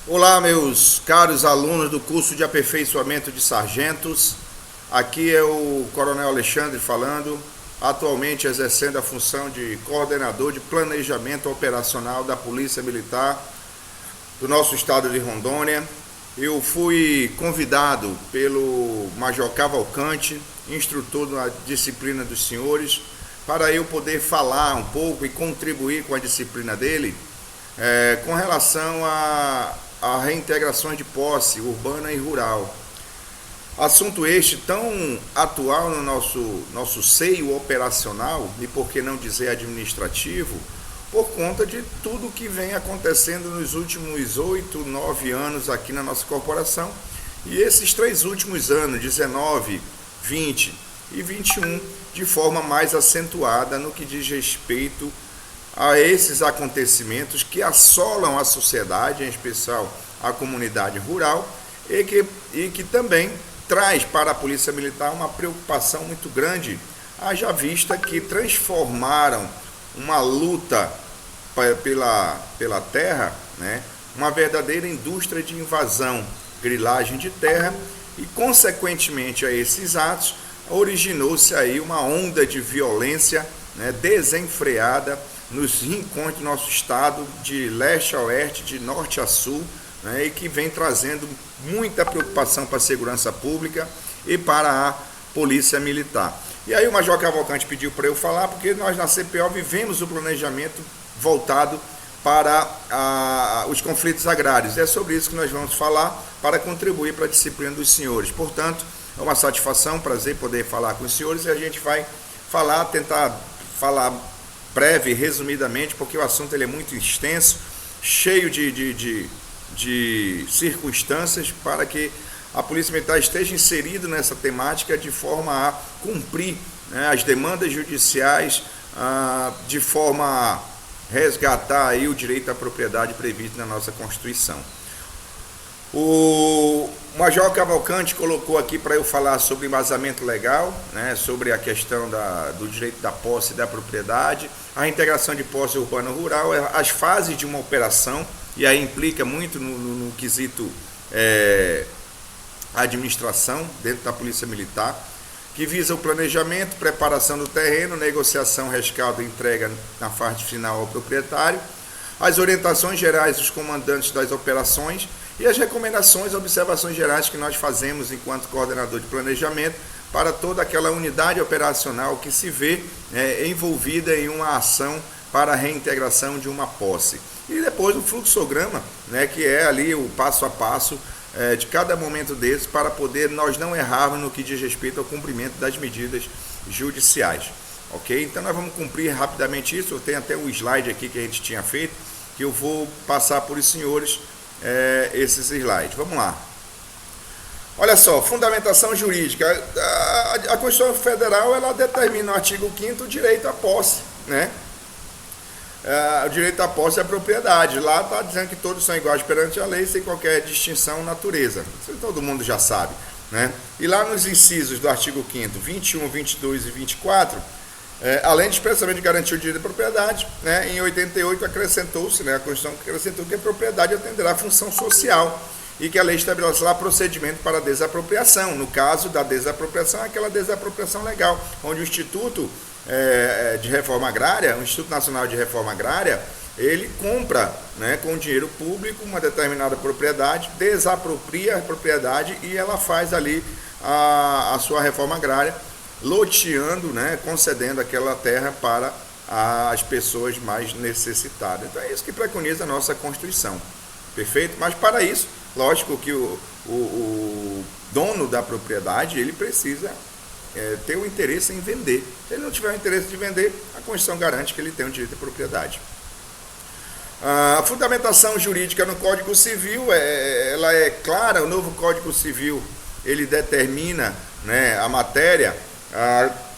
Olá, meus caros alunos do curso de aperfeiçoamento de sargentos. Aqui é o Coronel Alexandre falando, atualmente exercendo a função de coordenador de planejamento operacional da Polícia Militar do nosso estado de Rondônia. Eu fui convidado pelo Major Cavalcante, instrutor da disciplina dos senhores, para eu poder falar um pouco e contribuir com a disciplina dele com relação a reintegrações de posse urbana e rural. Assunto este tão atual no nosso seio operacional, e por que não dizer administrativo, por conta de tudo que vem acontecendo nos últimos 8, 9 anos aqui na nossa corporação. E esses 3 últimos anos, 19, 20 e 21, de forma mais acentuada no que diz respeito a esses acontecimentos que assolam a sociedade, em especial a comunidade rural, e que também traz para a Polícia Militar uma preocupação muito grande, haja vista que transformaram uma luta pela terra, né, uma verdadeira indústria de invasão, grilagem de terra, e consequentemente a esses atos originou-se aí uma onda de violência, né, desenfreada nos rincões do nosso estado, de leste a oeste, de norte a sul, né, e que vem trazendo muita preocupação para a segurança pública e para a Polícia Militar. E aí o Major Cavalcante pediu para eu falar, porque nós na CPO vivemos o planejamento voltado para os conflitos agrários. É sobre isso que nós vamos falar para contribuir para a disciplina dos senhores. Portanto, é uma satisfação, um prazer poder falar com os senhores, e a gente vai tentar falar breve, resumidamente, porque o assunto ele é muito extenso, cheio de circunstâncias para que a Polícia Militar esteja inserida nessa temática de forma a cumprir, né, as demandas judiciais, de forma a resgatar aí o direito à propriedade previsto na nossa Constituição. O Major Cavalcante colocou aqui para eu falar sobre embasamento legal, né, sobre a questão do direito da posse e da propriedade, a integração de posse urbano-rural, as fases de uma operação, e aí implica muito no quesito administração dentro da Polícia Militar, que visa o planejamento, preparação do terreno, negociação, rescaldo e entrega na fase final ao proprietário, as orientações gerais dos comandantes das operações e as recomendações e observações gerais que nós fazemos enquanto coordenador de planejamento para toda aquela unidade operacional que se vê envolvida em uma ação para a reintegração de uma posse. E depois o fluxograma, né, que é ali o passo a passo de cada momento desses para poder nós não errarmos no que diz respeito ao cumprimento das medidas judiciais. Ok? Então nós vamos cumprir rapidamente isso. Eu tenho até um slide aqui que a gente tinha feito, que eu vou passar por os senhores esses slides. Vamos lá. Olha só, fundamentação jurídica. A Constituição Federal ela determina no artigo 5º o direito à posse, né? O direito à posse e à propriedade. Lá está dizendo que todos são iguais perante a lei, sem qualquer distinção natureza. Isso todo mundo já sabe, né? E lá nos incisos do artigo 5º, 21, 22 e 24, além de expressamente garantir o direito à propriedade, né, em 88 acrescentou-se, né, a Constituição acrescentou que a propriedade atenderá à função social e que a lei estabelece lá procedimento para desapropriação. No caso da desapropriação, é aquela desapropriação legal, onde o Instituto de Reforma Agrária, o Instituto Nacional de Reforma Agrária, ele compra, né, com dinheiro público uma determinada propriedade, desapropria a propriedade e ela faz ali a sua reforma agrária, loteando, né, concedendo aquela terra para as pessoas mais necessitadas. Então é isso que preconiza a nossa Constituição, perfeito? Mas para isso, lógico que o dono da propriedade, ele precisa ter o interesse em vender. Se ele não tiver o interesse de vender, a Constituição garante que ele tem o direito à propriedade. A fundamentação jurídica no Código Civil, ela é clara. O novo Código Civil, ele determina, né, a matéria,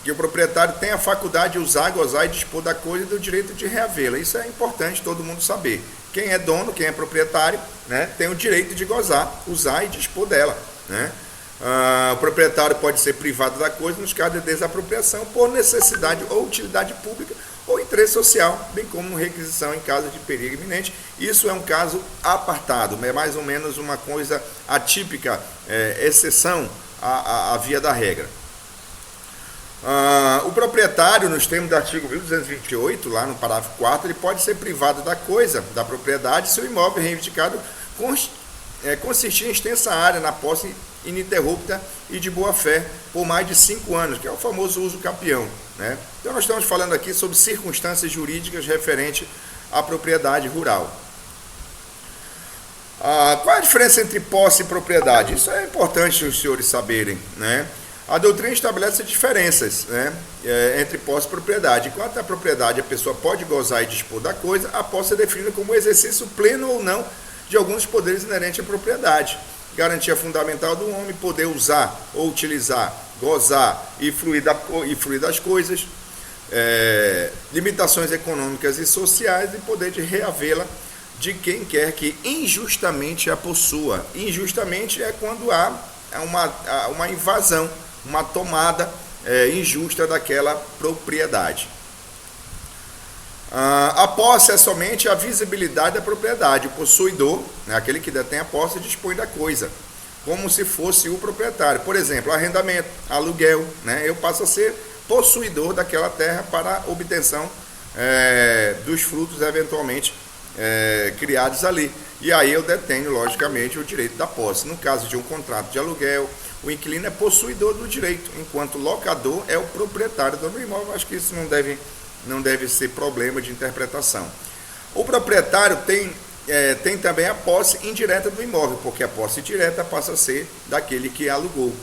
que o proprietário tem a faculdade de usar, gozar e dispor da coisa e do direito de reavê-la. Isso é importante todo mundo saber. Quem é dono, quem é proprietário, né, tem o direito de gozar, usar e dispor dela, né? O proprietário pode ser privado da coisa nos casos de desapropriação por necessidade ou utilidade pública, ou então interesse social, bem como requisição em caso de perigo iminente. Isso é um caso apartado, é mais ou menos uma coisa atípica, exceção à via da regra. O proprietário, nos termos do artigo 1228, lá no parágrafo 4, ele pode ser privado da coisa, da propriedade, se o imóvel reivindicado consistir em extensa área na posse ininterrupta e de boa-fé por mais de 5 anos, que é o famoso uso capião, né? Então nós estamos falando aqui sobre circunstâncias jurídicas referentes à propriedade rural. Qual é a diferença entre posse e propriedade? Isso é importante os senhores saberem, né? A doutrina estabelece diferenças, né, entre posse e propriedade. Enquanto a propriedade a pessoa pode gozar e dispor da coisa, a posse é definida como o exercício pleno ou não de alguns dos poderes inerentes à propriedade. Garantia fundamental do homem poder usar ou utilizar, gozar e fruir das coisas, limitações econômicas e sociais e poder de reavê-la de quem quer que injustamente a possua. Injustamente é quando há uma invasão, uma tomada injusta daquela propriedade. A posse é somente a visibilidade da propriedade. O possuidor, né, aquele que detém a posse, dispõe da coisa, como se fosse o proprietário. Por exemplo, arrendamento, aluguel, né, eu passo a ser possuidor daquela terra para obtenção dos frutos eventualmente criados ali. E aí eu detenho, logicamente, o direito da posse. No caso de um contrato de aluguel, o inquilino é possuidor do direito, enquanto o locador é o proprietário do imóvel. Acho que isso não deve ser problema de interpretação. O proprietário tem também a posse indireta do imóvel, porque a posse direta passa a ser daquele que alugou.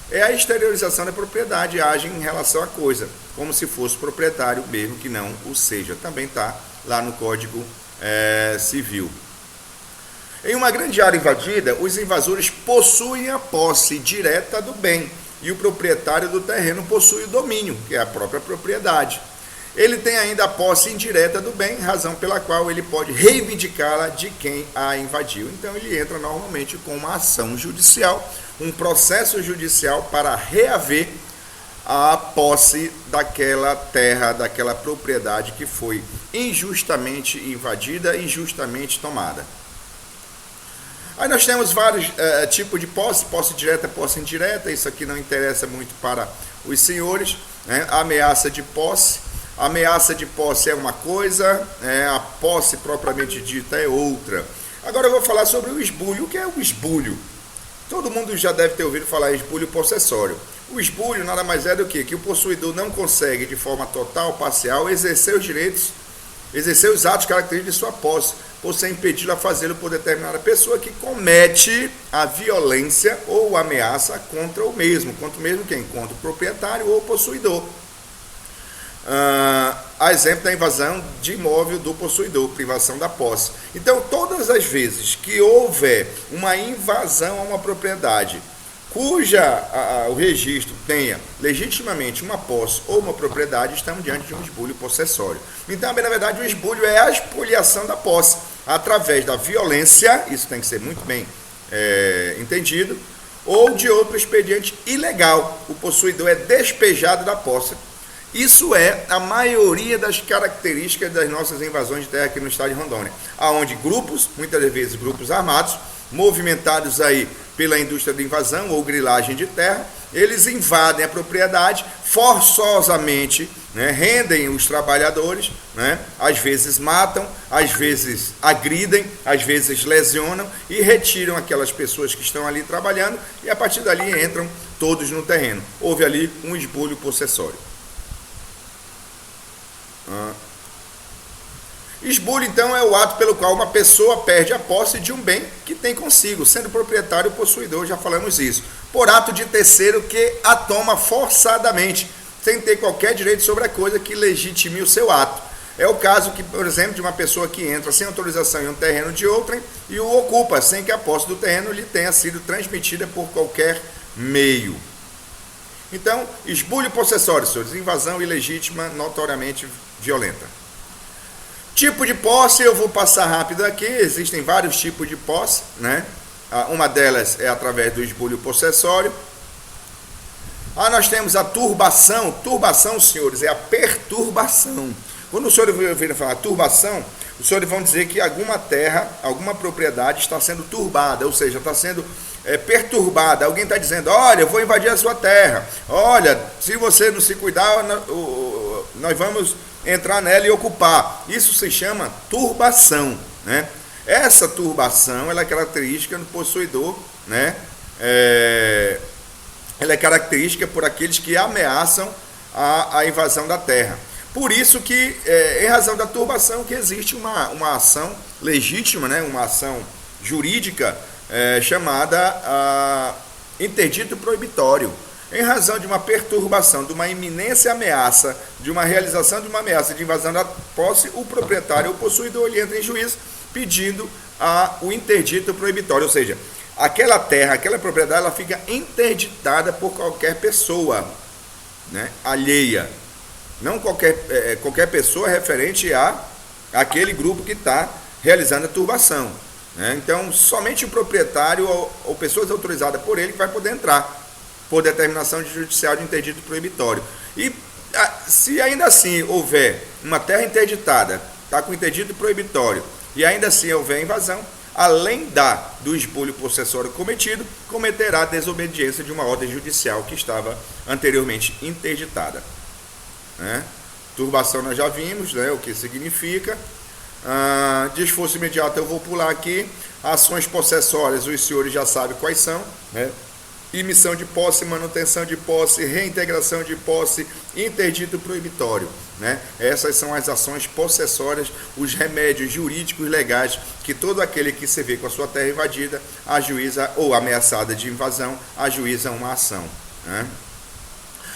É a exteriorização da propriedade, age em relação à coisa, como se fosse proprietário, mesmo que não o seja. Também está lá no Código Civil. Em uma grande área invadida, os invasores possuem a posse direta do bem e o proprietário do terreno possui o domínio, que é a própria propriedade. Ele tem ainda a posse indireta do bem, razão pela qual ele pode reivindicá-la de quem a invadiu. Então ele entra normalmente com uma ação judicial, um processo judicial para reaver a posse daquela terra, daquela propriedade que foi injustamente invadida, injustamente tomada. Aí nós temos vários tipos de posse direta, posse indireta. Isso aqui não interessa muito para os senhores, né? A ameaça de posse. A ameaça de posse é uma coisa, a posse propriamente dita é outra. Agora eu vou falar sobre o esbulho. O que é o esbulho? Todo mundo já deve ter ouvido falar em esbulho possessório. O esbulho nada mais é do que o possuidor não consegue de forma total ou parcial exercer os direitos, exercer os atos característicos de sua posse, por ser impedido a fazê-lo por determinada pessoa que comete a violência ou ameaça contra o mesmo quem? Contra o proprietário ou o possuidor. A exemplo da invasão de imóvel do possuidor, privação da posse. Então, todas as vezes que houver uma invasão a uma propriedade, cuja o registro tenha legitimamente uma posse ou uma propriedade, estamos diante de um esbulho possessório. Então, na verdade, o esbulho é a expoliação da posse através da violência, isso tem que ser muito bem entendido, ou de outro expediente ilegal. O possuidor é despejado da posse. Isso é a maioria das características das nossas invasões de terra aqui no estado de Rondônia, aonde grupos, muitas vezes grupos armados, movimentados aí pela indústria de invasão ou grilagem de terra, eles invadem a propriedade forçosamente, né, rendem os trabalhadores, né, às vezes matam, às vezes agridem, às vezes lesionam e retiram aquelas pessoas que estão ali trabalhando e a partir dali entram todos no terreno. Houve ali um esbulho possessório. Esbulho, então, é o ato pelo qual uma pessoa perde a posse de um bem que tem consigo, sendo proprietário ou possuidor, já falamos isso, por ato de terceiro que a toma forçadamente, sem ter qualquer direito sobre a coisa que legitime o seu ato. É o caso, por exemplo, de uma pessoa que entra sem autorização em um terreno de outrem e o ocupa, sem que a posse do terreno lhe tenha sido transmitida por qualquer meio. Então, esbulho possessório, senhores, invasão ilegítima, notoriamente violenta. Tipo de posse, eu vou passar rápido aqui, existem vários tipos de posse, né? Uma delas é através do esbulho possessório. Nós temos a turbação. Turbação, senhores, é a perturbação. Quando os senhores ouvirem falar turbação, os senhores vão dizer que alguma terra, alguma propriedade está sendo turbada, ou seja, está sendo perturbada. Alguém está dizendo, olha, eu vou invadir a sua terra, olha, se você não se cuidar, nós vamos entrar nela e ocupar. Isso se chama turbação, né? Essa turbação, ela é característica do possuidor, né? Ela é característica por aqueles que ameaçam a invasão da terra. Por isso que, em razão da turbação, que existe uma ação legítima, né? Uma ação jurídica chamada interdito proibitório. Em razão de uma perturbação, de uma iminência ameaça, de uma realização de uma ameaça de invasão da posse, o proprietário ou possuidor ele entra em juízo pedindo o interdito proibitório, ou seja, aquela terra, aquela propriedade, ela fica interditada por qualquer pessoa, né, alheia. Não qualquer pessoa referente àquele grupo que está realizando a turbação, né? Então, somente o proprietário ou pessoas autorizadas por ele que vai poder entrar por determinação judicial de interdito proibitório. E se ainda assim houver uma terra interditada, está com interdito proibitório, e ainda assim houver invasão, além do esbulho possessório cometido, cometerá a desobediência de uma ordem judicial que estava anteriormente interditada, né? Turbação nós já vimos, né, o que significa. Desforço imediato eu vou pular aqui. Ações possessórias, os senhores já sabem quais são, né? Emissão de posse, manutenção de posse, reintegração de posse, interdito proibitório, né? Essas são as ações possessórias, os remédios jurídicos legais que todo aquele que se vê com a sua terra invadida ajuiza, ou ameaçada de invasão, ajuiza uma ação, né?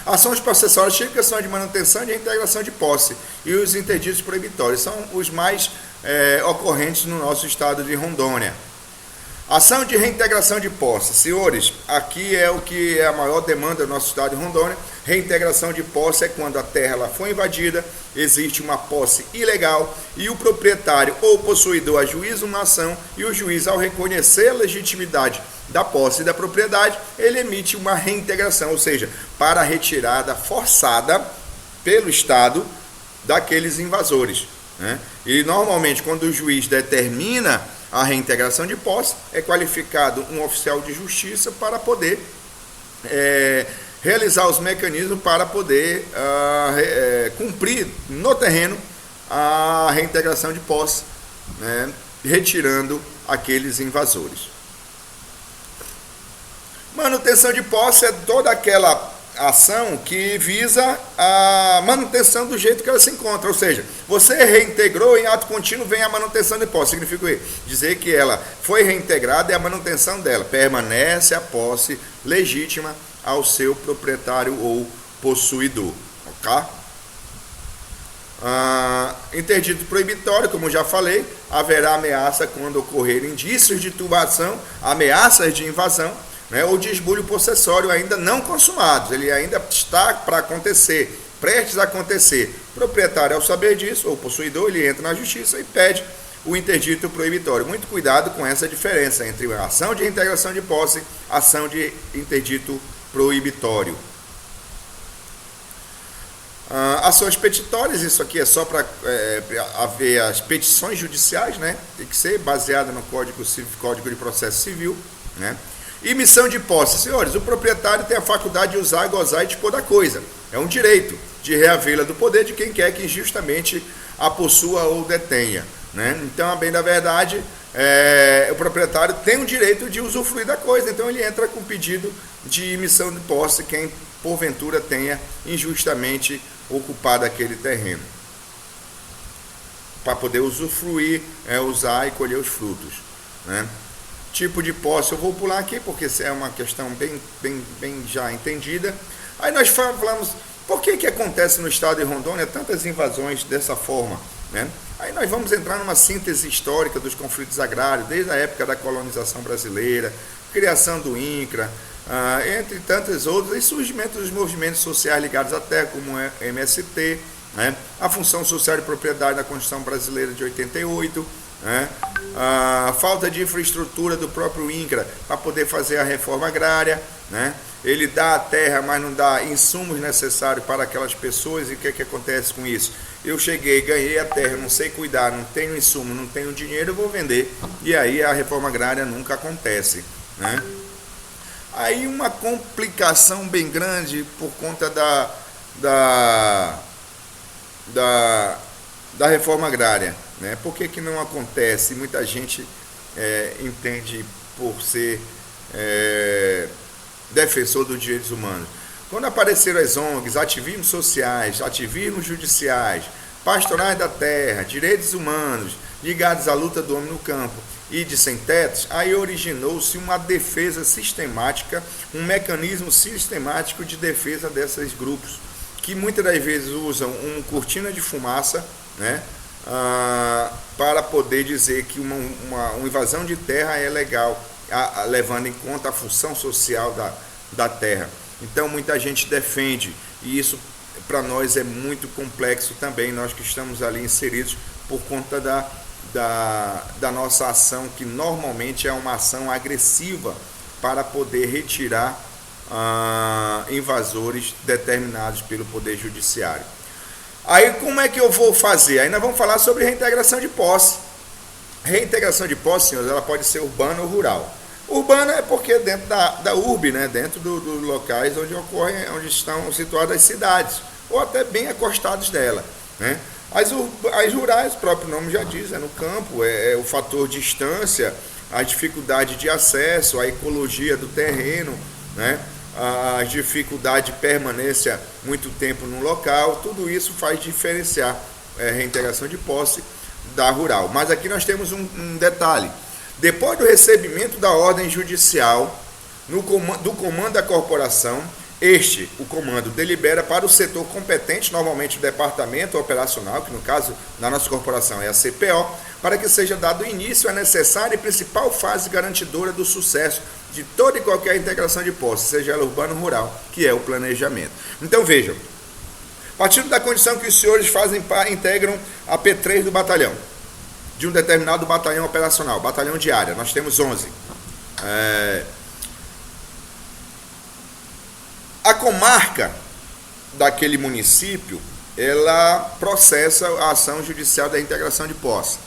Ações possessórias típicas são a de manutenção e de reintegração de posse, e os interditos proibitórios são os mais ocorrentes no nosso estado de Rondônia. Ação de reintegração de posse. Senhores, aqui é o que é a maior demanda do nosso estado de Rondônia. Reintegração de posse é quando a terra ela foi invadida, existe uma posse ilegal e o proprietário ou possuidor ajuiza uma ação, e o juiz, ao reconhecer a legitimidade da posse e da propriedade, ele emite uma reintegração, ou seja, para a retirada forçada pelo Estado daqueles invasores, né? E normalmente, quando o juiz determina a reintegração de posse, é qualificado um oficial de justiça para poder realizar os mecanismos para poder cumprir no terreno a reintegração de posse, né, retirando aqueles invasores. Manutenção de posse é toda aquela ação que visa a manutenção do jeito que ela se encontra, ou seja, você reintegrou, em ato contínuo vem a manutenção de posse. Significa dizer que ela foi reintegrada e a manutenção dela permanece a posse legítima ao seu proprietário ou possuidor, ok? Interdito proibitório, como já falei, haverá ameaça quando ocorrer indícios de turbação, ameaças de invasão, né, ou de esbulho possessório ainda não consumados, ele ainda está para acontecer, prestes a acontecer. O proprietário, ao saber disso, ou possuidor, ele entra na justiça e pede o interdito proibitório. Muito cuidado com essa diferença entre a ação de reintegração de posse e ação de interdito proibitório. Ações petitórias, isso aqui é só para haver as petições judiciais, né? Tem que ser baseada no Código de Processo Civil, né? Emissão de posse. Senhores, o proprietário tem a faculdade de usar, gozar e dispor da coisa. É um direito de reavê-la do poder de quem quer que injustamente a possua ou detenha, né? Então, a bem da verdade, o proprietário tem o direito de usufruir da coisa. Então, ele entra com pedido de emissão de posse quem, porventura, tenha injustamente ocupado aquele terreno, para poder usufruir, usar e colher os frutos, né? Tipo de posse eu vou pular aqui, porque é uma questão bem já entendida. Aí nós falamos, por que acontece no estado de Rondônia tantas invasões dessa forma, né? Aí nós vamos entrar numa síntese histórica dos conflitos agrários, desde a época da colonização brasileira, criação do INCRA, entre tantos outros, e surgimento dos movimentos sociais ligados à terra, como o MST, né? A função social de propriedade da Constituição Brasileira de 88, né? A falta de infraestrutura do próprio INCRA para poder fazer a reforma agrária, né? Ele dá a terra, mas não dá insumos necessários para aquelas pessoas, e o que acontece com isso? eu cheguei, ganhei a terra, não sei cuidar, não tenho insumo, não tenho dinheiro, eu vou vender. E aí a reforma agrária nunca acontece, né? Aí uma complicação bem grande por conta da reforma agrária, né? Por que não acontece? Muita gente entende por ser defensor dos direitos humanos. Quando apareceram as ONGs, ativismos sociais, ativismos judiciais, pastorais da terra, direitos humanos, ligados à luta do homem no campo e de sem-tetos, aí originou-se uma defesa sistemática, um mecanismo sistemático de defesa desses grupos, que muitas das vezes usam uma cortina de fumaça, né, para poder dizer que uma invasão de terra é legal, levando em conta a função social da terra. Então muita gente defende, e isso para nós é muito complexo também, nós que estamos ali inseridos por conta da nossa ação, que normalmente é uma ação agressiva para poder retirar invasores determinados pelo Poder Judiciário. Aí como é que eu vou fazer? Aí nós vamos falar sobre reintegração de posse. Reintegração de posse, senhores, ela pode ser urbana ou rural. Urbana é porque é dentro da urbe, né? Dentro dos locais onde estão situadas as cidades, ou até bem acostados dela, né? As rurais, o próprio nome já diz, é no campo, é o fator distância, a dificuldade de acesso, a ecologia do terreno, né? A dificuldade de permanência muito tempo no local, tudo isso faz diferenciar a reintegração de posse da rural. Mas aqui nós temos um detalhe. Depois do recebimento da ordem judicial do comando da corporação, o comando delibera para o setor competente, normalmente o departamento operacional, que no caso na nossa corporação é a CPO, para que seja dado início à necessária e principal fase garantidora do sucesso de toda e qualquer integração de posse, seja ela urbana ou rural, que é o planejamento. Então vejam, partindo da condição que os senhores integram a P3 do batalhão, de um determinado batalhão operacional, batalhão de área, nós temos 11. A comarca daquele município, ela processa a ação judicial da integração de posse.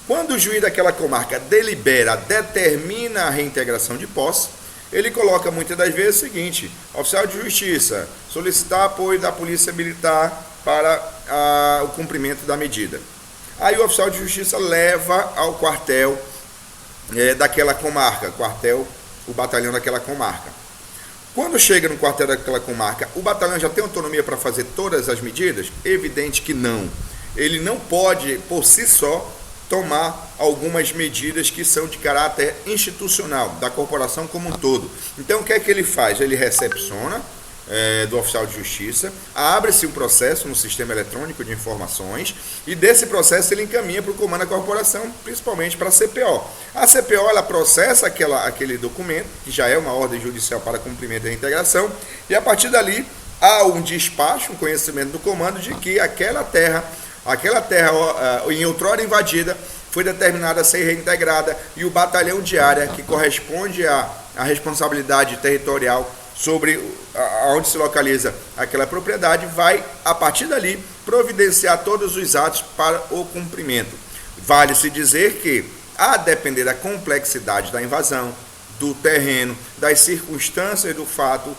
Quando o juiz daquela comarca delibera, determina a reintegração de posse, ele coloca muitas das vezes o seguinte: oficial de justiça, solicitar apoio da polícia militar para o cumprimento da medida. Aí o oficial de justiça leva ao quartel daquela comarca, o batalhão daquela comarca. Quando chega no quartel daquela comarca, o batalhão já tem autonomia para fazer todas as medidas? Evidente que não. Ele não pode, por si só, tomar algumas medidas que são de caráter institucional, da corporação como um todo. Então, o que é que ele faz? Ele recepciona do oficial de justiça, abre-se um processo no sistema eletrônico de informações, e desse processo ele encaminha para o comando da corporação, principalmente para a CPO. A CPO, ela processa aquele documento, que já é uma ordem judicial para cumprimento da integração, e a partir dali há um despacho, um conhecimento do comando de que aquela terra em outrora invadida foi determinada a ser reintegrada, e o batalhão de área, que corresponde à responsabilidade territorial sobre onde se localiza aquela propriedade, vai, a partir dali, providenciar todos os atos para o cumprimento. Vale-se dizer que, a depender da complexidade da invasão, do terreno, das circunstâncias do fato,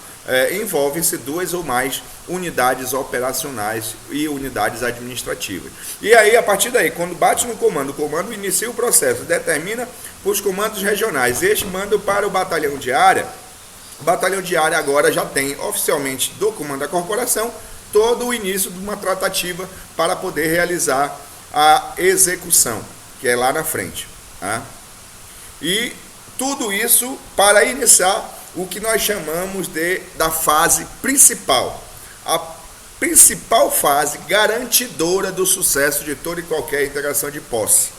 envolvem-se 2 ou mais unidades operacionais e unidades administrativas. E aí, a partir daí, quando bate no comando, o comando inicia o processo, determina os comandos regionais, este manda para o batalhão de área. O batalhão de área agora já tem oficialmente do comando da corporação todo o início de uma tratativa para poder realizar a execução, que é lá na frente, tá? E tudo isso para iniciar o que nós chamamos da fase principal, a principal fase garantidora do sucesso de toda e qualquer integração de posse,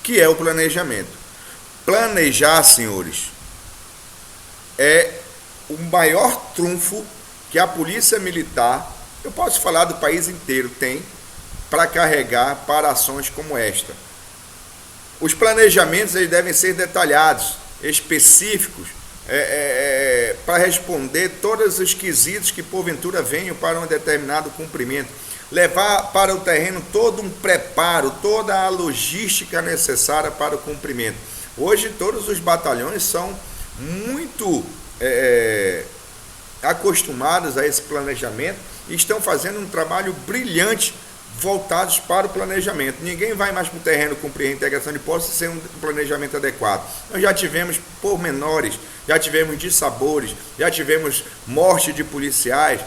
que é o planejamento. Planejar, senhores, é o maior trunfo que a polícia militar, eu posso falar do país inteiro, tem para carregar para ações como esta. Os planejamentos eles devem ser detalhados, específicos, para responder todos os quesitos que porventura venham para um determinado cumprimento. levar para o terreno todo um preparo, toda a logística necessária para o cumprimento. Hoje todos os batalhões são muito acostumados a esse planejamento e estão fazendo um trabalho brilhante voltados para o planejamento. Ninguém vai mais para o terreno cumprir a integração de posse sem um planejamento adequado. Nós já tivemos pormenores, já tivemos dissabores, já tivemos morte de policiais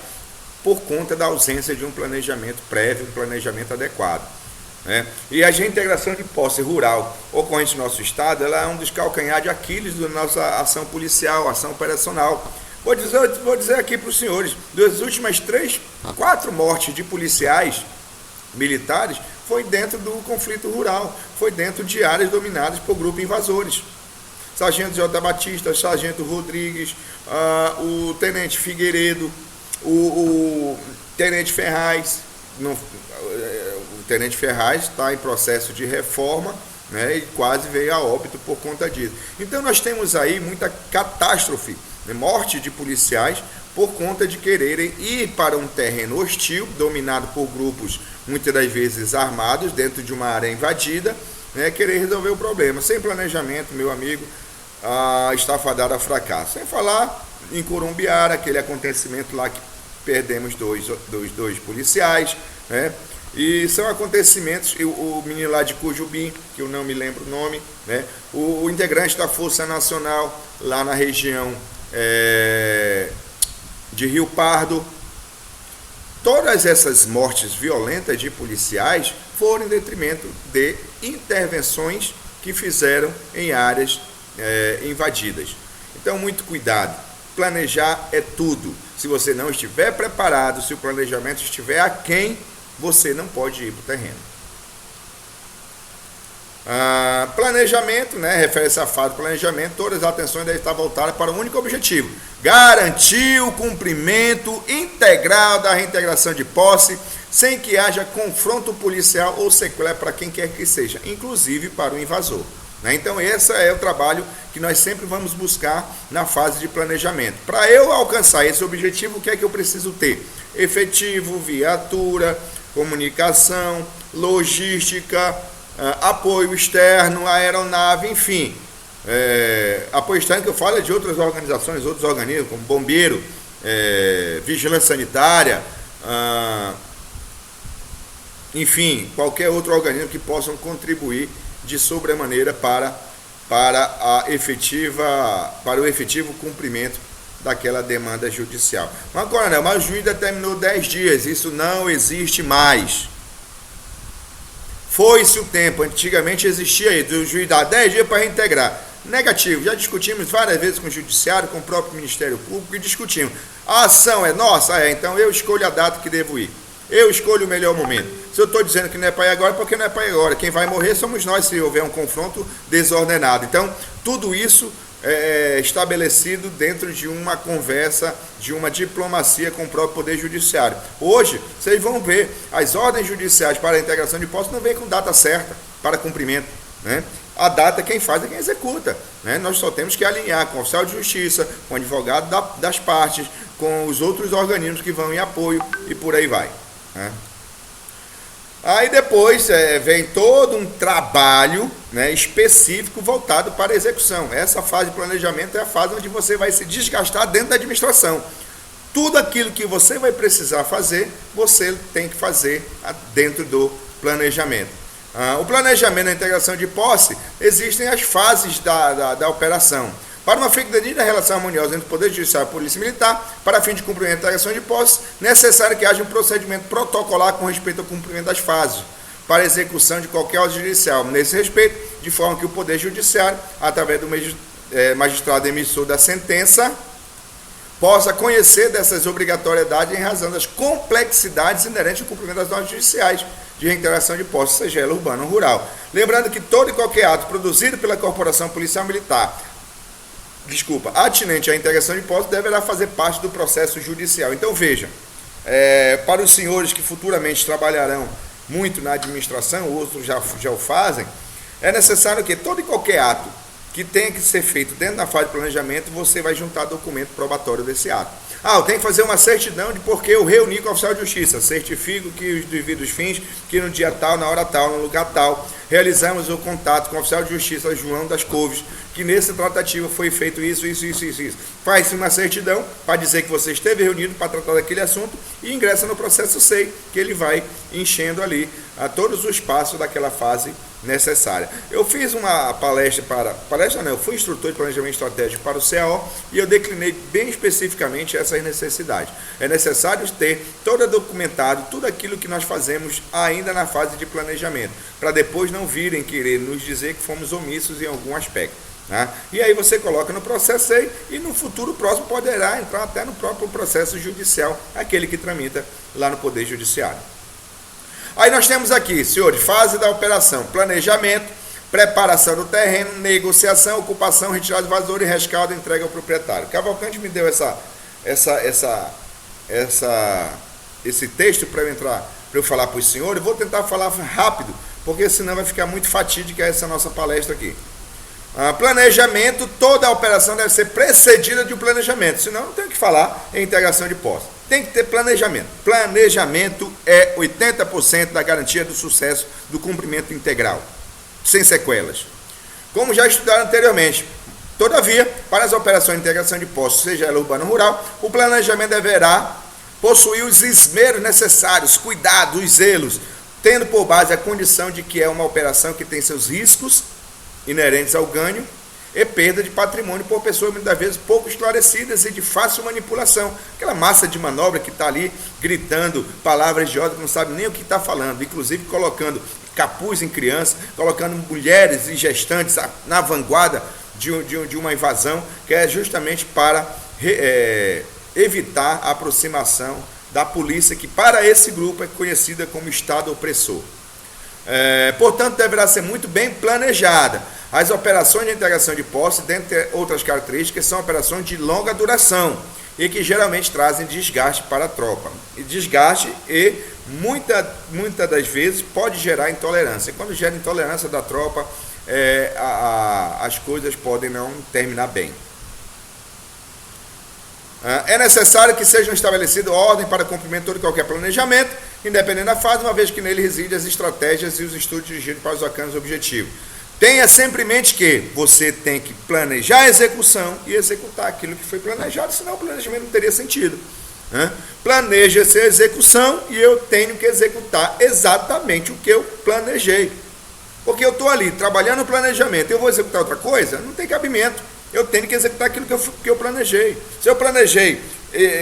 por conta da ausência de um planejamento prévio, um planejamento adequado. E a reintegração de posse rural ocorrente no nosso estado, ela é um dos calcanhares de Aquiles da nossa ação policial, ação operacional. Vou dizer aqui para os senhores, das últimas 4 mortes de policiais militares foi dentro do conflito rural, foi dentro de áreas dominadas por grupos invasores. Sargento J. Batista, Sargento Rodrigues, o Tenente Figueiredo, o Tenente Ferraz. O Tenente Ferraz está em processo de reforma, e quase veio a óbito por conta disso. Então nós temos aí muita catástrofe, morte de policiais por conta de quererem ir para um terreno hostil, dominado por grupos muitas das vezes armados, dentro de uma área invadida, querer resolver o problema. Sem planejamento, meu amigo, está fadado a fracasso. Sem falar em Corumbiara, aquele acontecimento lá que perdemos dois policiais, e são acontecimentos, o menino lá de Cujubim, que eu não me lembro o nome, o integrante da Força Nacional lá na região de Rio Pardo. Todas essas mortes violentas de policiais foram em detrimento de intervenções que fizeram em áreas invadidas. Então, muito cuidado. Planejar é tudo. Se você não estiver preparado, se o planejamento estiver aquém, você não pode ir para o terreno. Planejamento, refere-se à fase do planejamento, todas as atenções devem estar voltadas para o único objetivo: garantir o cumprimento integral da reintegração de posse, sem que haja confronto policial ou sequela para quem quer que seja, inclusive para o invasor. Então esse é o trabalho que nós sempre vamos buscar na fase de planejamento. Para eu alcançar esse objetivo, o que é que eu preciso ter? Efetivo, viatura, comunicação, logística, apoio externo, aeronave, enfim. Apoio externo que eu falo é de outras organizações, outros organismos, como bombeiro, vigilância sanitária, enfim, qualquer outro organismo que possam contribuir de sobremaneira para o efetivo cumprimento daquela demanda judicial. Mas, coronel, o juiz determinou 10 dias, isso não existe mais. Foi-se o tempo, antigamente existia aí, o juiz dá 10 dias para reintegrar. Negativo, já discutimos várias vezes com o Judiciário, com o próprio Ministério Público e discutimos. A ação é nossa? Então eu escolho a data que devo ir. Eu escolho o melhor momento. Se eu estou dizendo que não é para ir agora, porque não é para ir agora. Quem vai morrer somos nós se houver um confronto desordenado. Então, tudo isso é estabelecido dentro de uma conversa, de uma diplomacia com o próprio Poder Judiciário. Hoje, vocês vão ver, as ordens judiciais para a integração de posse não vêm com data certa para cumprimento. A data quem faz é quem executa. Nós só temos que alinhar com o oficial de justiça, com o advogado das partes, com os outros organismos que vão em apoio e por aí vai. Aí depois vem todo um trabalho específico voltado para a execução. Essa fase de planejamento é a fase onde você vai se desgastar dentro da administração. Tudo aquilo que você vai precisar fazer, você tem que fazer dentro do planejamento. O planejamento da integração de posse, existem as fases da operação. Para uma efetiva relação harmoniosa entre o Poder Judiciário e a Polícia Militar, para fim de cumprimento da integração de posse, necessário que haja um procedimento protocolar com respeito ao cumprimento das fases, para execução de qualquer ordem judicial. Nesse respeito, de forma que o Poder Judiciário, através do magistrado emissor da sentença, possa conhecer dessas obrigatoriedades em razão das complexidades inerentes ao cumprimento das normas judiciais de reintegração de posse, seja ela urbana ou rural. Lembrando que todo e qualquer ato produzido pela Corporação Policial Militar, atinente à integração de posse, deverá fazer parte do processo judicial. Então veja, para os senhores que futuramente trabalharão muito na administração, outros já o fazem, é necessário que todo e qualquer ato que tem que ser feito dentro da fase de planejamento, você vai juntar documento probatório desse ato. Eu tenho que fazer uma certidão de porque eu reuni com o oficial de justiça, certifico que os devidos fins, que no dia tal, na hora tal, no lugar tal, realizamos o contato com o oficial de justiça João das Couves, que nessa tratativa foi feito isso. Faz-se uma certidão para dizer que você esteve reunido para tratar daquele assunto e ingressa no processo SEI, que ele vai enchendo ali a todos os passos daquela fase necessária. Eu fiz uma eu fui instrutor de planejamento estratégico para o CAO e eu declinei bem especificamente essas necessidades. É necessário ter todo documentado tudo aquilo que nós fazemos ainda na fase de planejamento, para depois não virem querer nos dizer que fomos omissos em algum aspecto. E aí você coloca no processo SEI e no futuro próximo poderá entrar até no próprio processo judicial, aquele que tramita lá no Poder Judiciário. Aí nós temos aqui, senhores, fase da operação: planejamento, preparação do terreno, negociação, ocupação, retirada de vazador e rescaldo, entrega ao proprietário. Cavalcante me deu esse texto para eu falar para os senhores. Vou tentar falar rápido, porque senão vai ficar muito fatídica essa nossa palestra aqui. Planejamento: toda a operação deve ser precedida de um planejamento, senão não tem o que falar em integração de posse. Tem que ter planejamento. Planejamento é 80% da garantia do sucesso do cumprimento integral, sem sequelas. Como já estudaram anteriormente. Todavia, para as operações de integração de posse, seja ela urbana ou rural, o planejamento deverá possuir os esmeros necessários, cuidados, zelos, tendo por base a condição de que é uma operação que tem seus riscos inerentes ao ganho e perda de patrimônio por pessoas muitas vezes pouco esclarecidas e de fácil manipulação. Aquela massa de manobra que está ali gritando palavras de ódio, que não sabe nem o que está falando, inclusive colocando capuz em crianças, colocando mulheres e gestantes na vanguarda de uma invasão, que é justamente para evitar a aproximação da polícia, que para esse grupo é conhecida como Estado opressor. Portanto, deverá ser muito bem planejada. As operações de integração de posse, dentre outras características, são operações de longa duração e que geralmente trazem desgaste para a tropa. E desgaste muitas das vezes pode gerar intolerância. E quando gera intolerância da tropa, as coisas podem não terminar bem. É necessário que sejam estabelecidas ordem para cumprimento de todo e qualquer planejamento, independente da fase, uma vez que nele residem as estratégias e os estudos dirigidos para os alcances do objetivo. Tenha sempre em mente que você tem que planejar a execução e executar aquilo que foi planejado, senão o planejamento não teria sentido. Planeja-se a execução e eu tenho que executar exatamente o que eu planejei. Porque eu estou ali trabalhando no planejamento, eu vou executar outra coisa? Não tem cabimento. Eu tenho que executar aquilo que eu planejei. Se eu planejei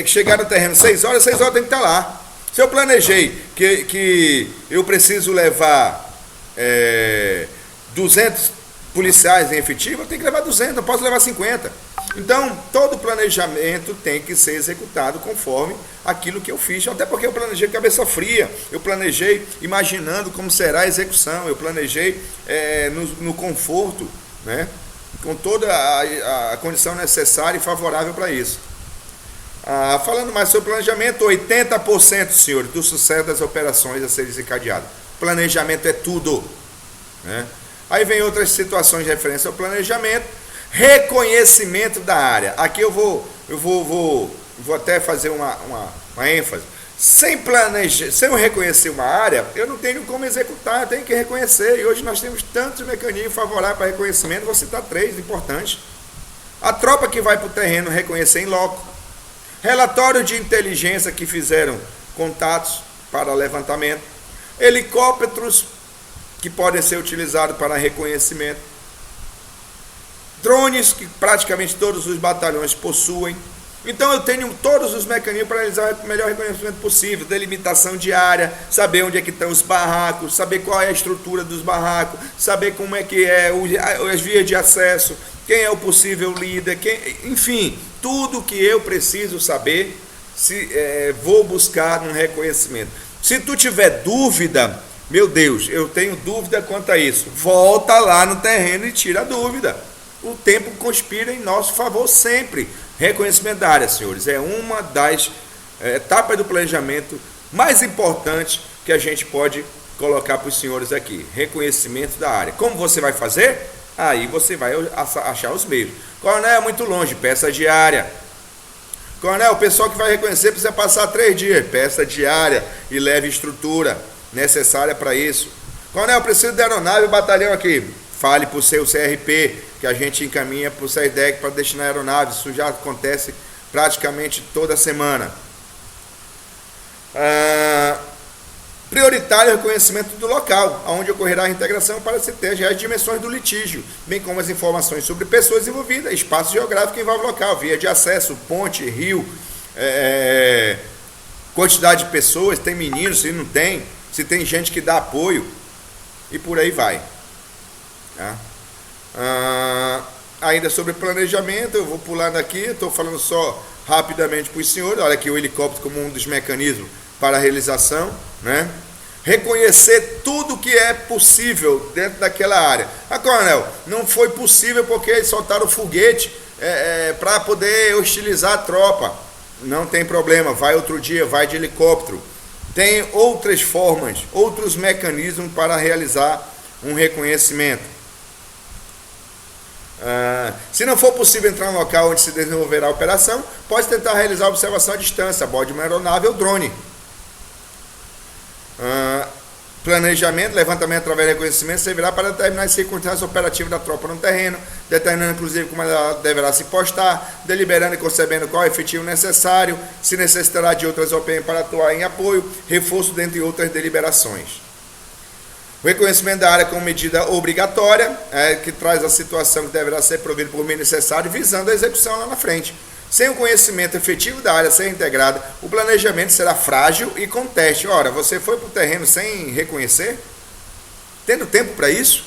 chegar no terreno 6 horas, 6 horas tem que estar lá. Se eu planejei que eu preciso levar 200 policiais em efetivo, eu tenho que levar 200, não posso levar 50. Então, todo planejamento tem que ser executado conforme aquilo que eu fiz, até porque eu planejei cabeça fria, eu planejei imaginando como será a execução, eu planejei no conforto, com toda a condição necessária e favorável para isso. Falando mais sobre planejamento, 80%, senhores, do sucesso das operações a serem desencadeadas. Planejamento é tudo. Aí vem outras situações de referência ao planejamento. Reconhecimento da área. Aqui eu vou até fazer uma ênfase. Sem eu reconhecer uma área, eu não tenho como executar, eu tenho que reconhecer. E hoje nós temos tantos mecanismos favoráveis para reconhecimento, vou citar 3 importantes. A tropa que vai para o terreno reconhecer em loco. Relatório de inteligência que fizeram contatos para levantamento. Helicópteros que podem ser utilizados para reconhecimento. Drones que praticamente todos os batalhões possuem. Então eu tenho todos os mecanismos para realizar o melhor reconhecimento possível, delimitação de área, saber onde é que estão os barracos, saber qual é a estrutura dos barracos, saber como é que é as vias de acesso, quem é o possível líder, enfim, tudo que eu preciso saber, vou buscar um reconhecimento. Se tu tiver dúvida, meu Deus, eu tenho dúvida quanto a isso, volta lá no terreno e tira a dúvida. O tempo conspira em nosso favor sempre. Reconhecimento da área, senhores, é uma das etapas do planejamento mais importantes que a gente pode colocar para os senhores aqui. Reconhecimento da área. Como você vai fazer? Aí você vai achar os meios. Coronel, é muito longe, peça diária. Coronel, o pessoal que vai reconhecer precisa passar 3 dias, peça diária e leve estrutura necessária para isso. Coronel, preciso de aeronave, o batalhão aqui. Fale para o seu CRP, que a gente encaminha para o CERDEC para destinar aeronave. Isso já acontece praticamente toda semana. Prioritário o reconhecimento do local, onde ocorrerá a integração para se ter as dimensões do litígio, bem como as informações sobre pessoas envolvidas, espaço geográfico que envolve o local, via de acesso, ponte, rio, quantidade de pessoas, tem meninos, se não tem, se tem gente que dá apoio, e por aí vai. Tá? Ainda sobre planejamento, eu vou pulando aqui, estou falando só rapidamente para os senhores. Olha aqui o helicóptero como um dos mecanismos para a realização, né? Reconhecer tudo que é possível dentro daquela área. Coronel, não foi possível porque eles soltaram foguete para poder hostilizar a tropa. Não tem problema, vai outro dia, vai de helicóptero. Tem outras formas, outros mecanismos para realizar um reconhecimento. Se não for possível entrar no local onde se desenvolverá a operação, pode tentar realizar a observação à distância, a bordo de uma aeronave ou drone. Planejamento, levantamento através de reconhecimento servirá para determinar as circunstâncias operativas da tropa no terreno, determinando inclusive como ela deverá se postar, deliberando e concebendo qual é o efetivo necessário, se necessitará de outras OPM para atuar em apoio, reforço, dentre outras deliberações. O reconhecimento da área como medida obrigatória, que traz a situação que deverá ser provida por meio necessário, visando a execução lá na frente. Sem o conhecimento efetivo da área ser integrada, o planejamento será frágil e conteste. Ora, você foi para o terreno sem reconhecer? Tendo tempo para isso?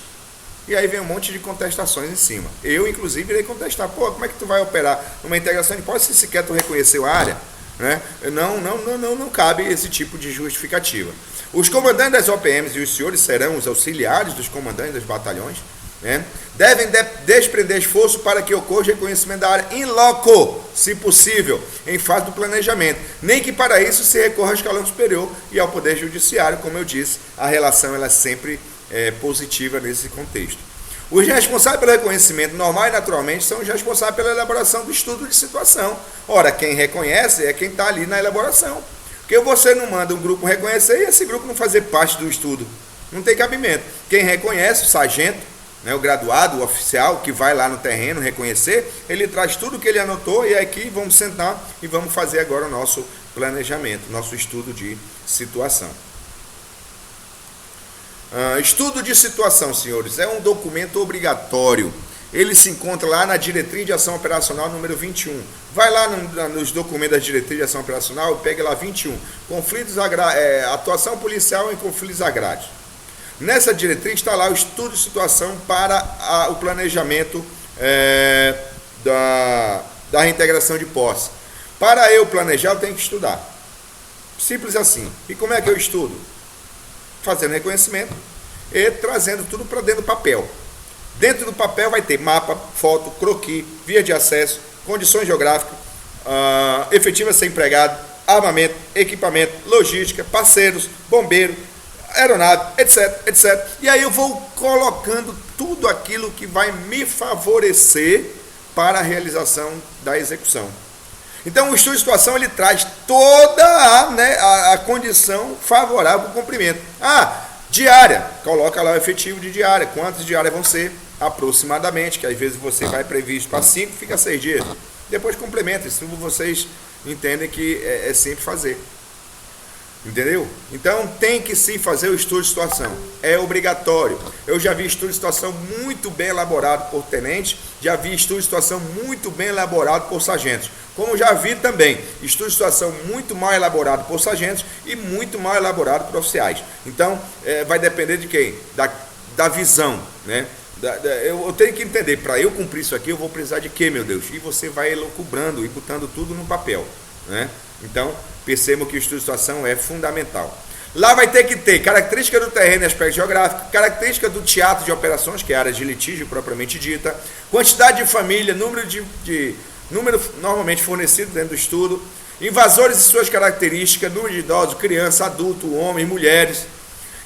E aí vem um monte de contestações em cima. Eu, inclusive, irei contestar. Como é que tu vai operar numa integração de posse se sequer tu reconheceu a área? Né? Não cabe esse tipo de justificativa. Os comandantes das OPMs e os senhores serão os auxiliares dos comandantes dos batalhões, né? Devem desprender esforço para que ocorra o reconhecimento da área in loco, se possível, em fase do planejamento, nem que para isso se recorra ao escalão superior e ao Poder Judiciário. Como eu disse, a relação ela é sempre positiva nesse contexto. Os responsáveis pelo reconhecimento normal e naturalmente são os responsáveis pela elaboração do estudo de situação. Ora, quem reconhece é quem está ali na elaboração. Porque você não manda um grupo reconhecer e esse grupo não fazer parte do estudo. Não tem cabimento. Quem reconhece, o sargento, né, o graduado, o oficial, que vai lá no terreno reconhecer, ele traz tudo que ele anotou e aqui vamos sentar e vamos fazer agora o nosso planejamento, nosso estudo de situação. Estudo de situação, senhores, é um documento obrigatório. Ele se encontra lá na Diretriz de Ação Operacional número 21. Vai lá nos documentos da Diretriz de Ação Operacional e pega lá 21. Atuação policial em conflitos agrários. Nessa diretriz está lá o estudo de situação para o planejamento da reintegração de posse. Para eu planejar, eu tenho que estudar. Simples assim. E como é que eu estudo? Fazendo reconhecimento e trazendo tudo para dentro do papel. Dentro do papel vai ter mapa, foto, croquis, via de acesso, condições geográficas, efetivo a ser empregado, armamento, equipamento, logística, parceiros, bombeiro, aeronave, etc, etc. E aí eu vou colocando tudo aquilo que vai me favorecer para a realização da execução. Então o estudo de situação ele traz toda a condição favorável para o cumprimento. Diária, coloca lá o efetivo de diária, quantas diárias vão ser aproximadamente, que às vezes você vai previsto para 5, fica 6 dias. Depois complementa, isso vocês entendem que é sempre fazer. Entendeu? Então tem que sim fazer o estudo de situação, é obrigatório. Eu já vi estudo de situação muito bem elaborado por tenentes, já vi estudo de situação muito bem elaborado por sargentos, como já vi também estudo de situação muito mal elaborado por sargentos e muito mal elaborado por oficiais. Então vai depender de quem? Da visão, né? Eu tenho que entender, para eu cumprir isso aqui eu vou precisar de quê, meu Deus? E você vai elucubrando e botando tudo no papel, né? Então percebam que o estudo de situação é fundamental. Lá vai ter que ter característica do terreno e aspecto geográfico, característica do teatro de operações, que é a área de litígio propriamente dita, quantidade de família, número normalmente fornecido dentro do estudo, invasores e suas características, número de idosos, criança, adulto, homens, mulheres,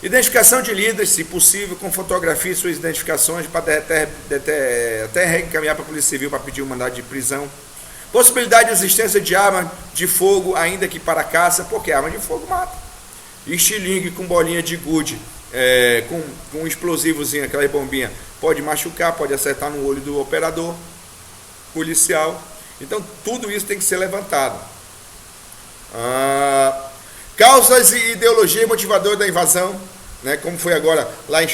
Identificação de líderes, se possível, com fotografia e suas identificações, para até encaminhar para a Polícia Civil para pedir um mandado de prisão. Possibilidade de existência de arma de fogo, ainda que para caça, porque arma de fogo mata. Estilingue com bolinha de gude, com um explosivozinho, aquela bombinha, pode machucar, pode acertar no olho do operador policial. Então, tudo isso tem que ser levantado. Causas e ideologia motivadora da invasão, né, como foi agora lá em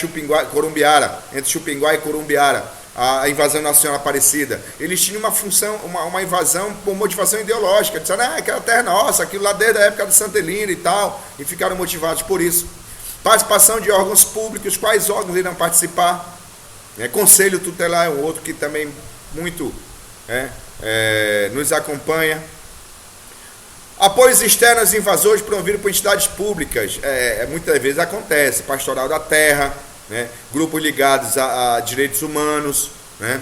Corumbiara, entre Chupinguá e Corumbiara, a invasão nacional Aparecida. Eles tinham uma função, uma invasão por motivação ideológica. Disseram, aquela terra nossa, aquilo lá desde a época do Santelino e tal, e ficaram motivados por isso. Participação de órgãos públicos, quais órgãos irão participar? Conselho Tutelar é um outro que também muito nos acompanha. Apoios externos invasores promovidos por entidades públicas, muitas vezes acontece, Pastoral da Terra, né, grupos ligados a direitos humanos, né,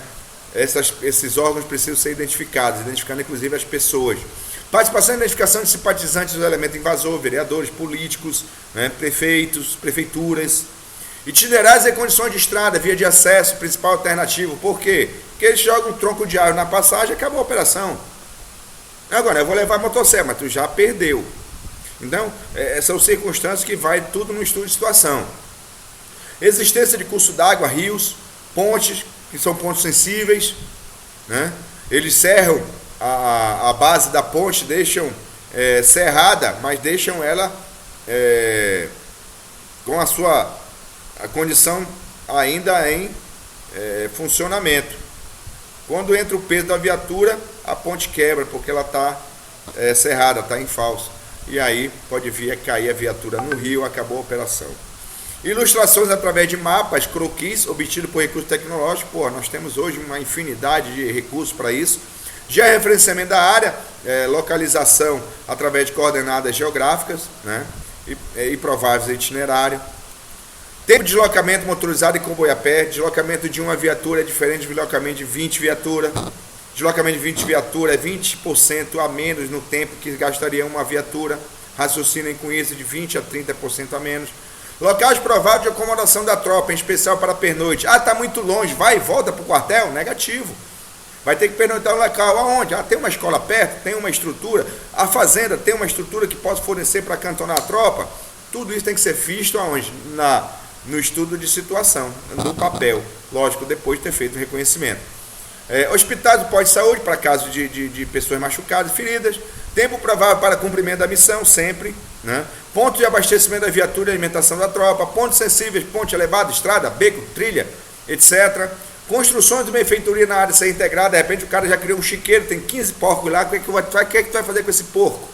esses órgãos precisam ser identificados, identificando inclusive as pessoas. Participação e identificação de simpatizantes do elemento invasor, vereadores, políticos, né, prefeitos, prefeituras. Itinerários e condições de estrada, via de acesso, principal alternativo. Por quê? Porque eles jogam um tronco de árvore na passagem e acabou a operação. Agora, eu vou levar a motosserra, mas tu já perdeu. Então, são circunstâncias que vai tudo no estudo de situação. Existência de curso d'água, rios, pontes, que são pontos sensíveis, né? Eles cerram a base da ponte, deixam cerrada, mas deixam ela com a condição ainda em funcionamento. Quando entra o peso da viatura, a ponte quebra, porque ela está cerrada, está em falso. E aí pode vir a cair a viatura no rio, acabou a operação. Ilustrações através de mapas, croquis, obtido por recursos tecnológicos. Nós temos hoje uma infinidade de recursos para isso. Georreferenciamento da área, localização através de coordenadas geográficas, né, e prováveis itinerário. Tempo de deslocamento motorizado e comboio a pé. Deslocamento de uma viatura é diferente de deslocamento de 20 viaturas. Deslocamento de 20 viaturas é 20% a menos no tempo que gastaria uma viatura. Raciocinem com isso, de 20% a 30% a menos. Locais prováveis de acomodação da tropa, em especial para pernoite. Está muito longe, vai e volta para o quartel? Negativo. Vai ter que pernoitar um local. Aonde? Tem uma escola perto, tem uma estrutura. A fazenda tem uma estrutura que possa fornecer para acantonar a tropa. Tudo isso tem que ser visto aonde? No estudo de situação, no papel. Lógico, depois de ter feito o reconhecimento. Hospitais de pós-saúde, para casos de pessoas machucadas e feridas. Tempo provável para cumprimento da missão, sempre. Né? Ponto de abastecimento da viatura e alimentação da tropa. Pontos sensíveis, ponte elevado, estrada, beco, trilha, etc. Construções de benfeitoria na área ser integrada. De repente o cara já criou um chiqueiro, tem 15 porcos lá. O que é que tu vai fazer com esse porco?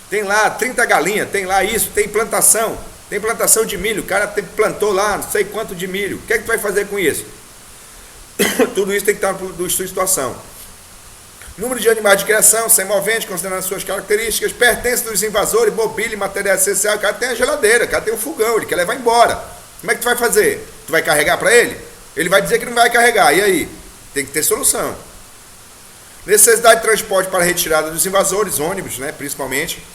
Tem lá 30 galinhas, tem lá isso, tem plantação. Tem plantação de milho, o cara plantou lá não sei quanto de milho. O que é que tu vai fazer com isso? Tudo isso tem que estar no estudo de situação. Número de animais de criação, semoventes, considerando as suas características, pertence dos invasores, mobília, material essencial. O cara tem a geladeira, o cara tem o fogão, ele quer levar embora. Como é que tu vai fazer? Tu vai carregar para ele? Ele vai dizer que não vai carregar, e aí? Tem que ter solução. Necessidade de transporte para a retirada dos invasores, ônibus, né, principalmente.